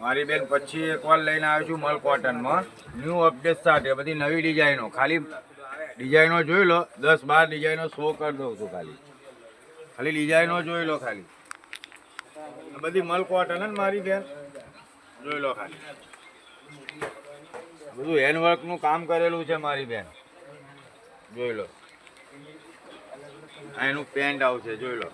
મારી બેન પછી એકવાર લઈને આવ્યો છું મલ કોટનમાં ન્યૂ અપડેટ સાથે બધી નવી ડિઝાઇનો. ખાલી ડિઝાઇનો જોઈ લો, 10-12 ડિઝાઇનો શો કરી દઉં છું. ખાલી ડિઝાઇનો જોઈ લો. ખાલી બધી મલ કોટન ને મારી બેન જોઈ લો. ખાલી બધું હેન્ડવર્કનું કામ કરેલું છે મારી બેન, જોઈ લો. આ એનું પેન્ટ આવશે, જોઈ લો.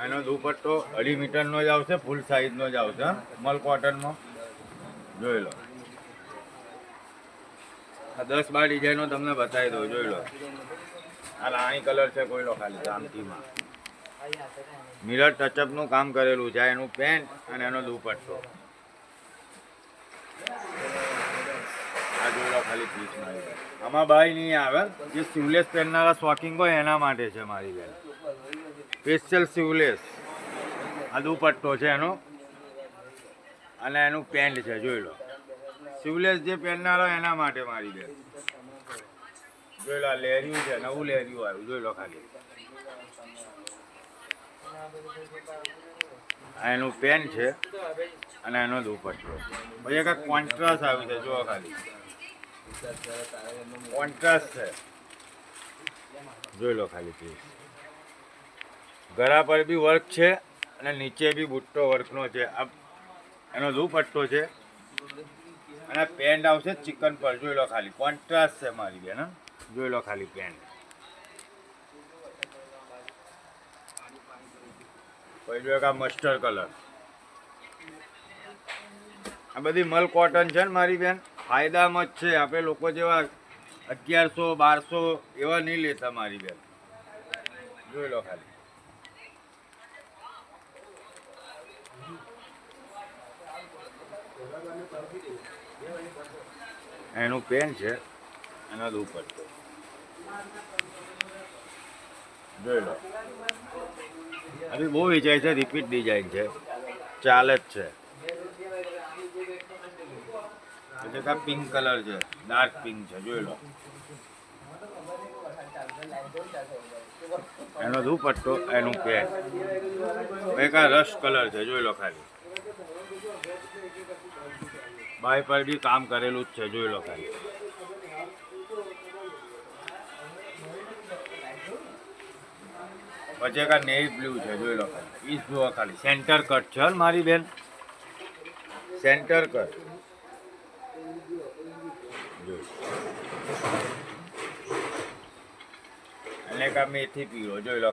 એનો દુપટ્ટો 2.5 મીટરનો જ આવશે, ફૂલ સાઈઝનો જ આવશે મલ કોટનમાં, જોઈ લો. આ 10-12 ડિઝાઇનો તમને બતાવી દઉં, જોઈ લો. આ રાણી કલર છે, કોઈ લો. ખાલી શાંતિમાં મિરર ટચઅપનું કામ કરેલું છે. એનું પેન્ટ અને એનો દુપટ્ટો આ જોઈ લો. ખાલી પીસ મારી બેન આમાં બાય નહીં આવે. જે સ્લીવલેસ પહેરનારા શોખીન હોય એના માટે છે મારી બેન, સ્પેશિયલ સ્લીવલેસ. આ દુપટ્ટો છે એનો અને એનું પેન્ટ છે, જોઈ લો. સ્લીવલેસ જે પહેરનારો એના માટે મારી બેન, જોઈ લો. આ લેરિયું છે, નવું લેરિયું આવ્યું, જોઈ લો. ખાલી આ એનું પેન્ટ છે અને એનો દુપટ્ટો. પછી એક કોન્ટ્રાસ્ટ આવ્યું છે, જુઓ. ખાલી કોન્ટ્રાસ્ટ છે, જોઈ લો. ખાલી પીસ ગળા પર બી વર્ક છે અને નીચે બી બુટ્ટો વર્કનો છે. આ એનો દુપટ્ટો છે અને પેન્ટ આવશે ચિકન પર, જોઈ લો. ખાલી કોન્ટ્રાસ્ટ છે મારી બેન, જોઈ લો. ખાલી પેન્ટ. પછી જો આ મસ્ટર્ડ કલર. આ બધી મલ કોટન છે ને મારી બેન, ફાયદામાં જ છે. આપણે લોકો જેવા 1100-1200 એવા નહીં લેતા મારી બેન, જોઈ લો. ખાલી એનું પેન્ટ છે, એનો દુપટ્ટો, જોઈ લો. હજી બહુ વેચાય છે, રિપીટ ડિઝાઇન છે, ચાલે જ છે. એટલે કે પિંક કલર છે, ડાર્ક પિંક છે, જોઈ લો. એનો દુપટ્ટો, એનું પેન્ટ. એક આ રશ કલર છે, જોઈ લો. ખાલી બાય પર બી કામ કરેલું જ છે, જોઈ લો. ખાલી પછી એક આ નેવી બ્લુ છે, જોઈ લો. ખાલી પીસ જુઓ. ખાલી સેન્ટર કટ છે મારી બેન, સેન્ટર કટ. અને એક આ મેથી પીળો, જોઈ લો.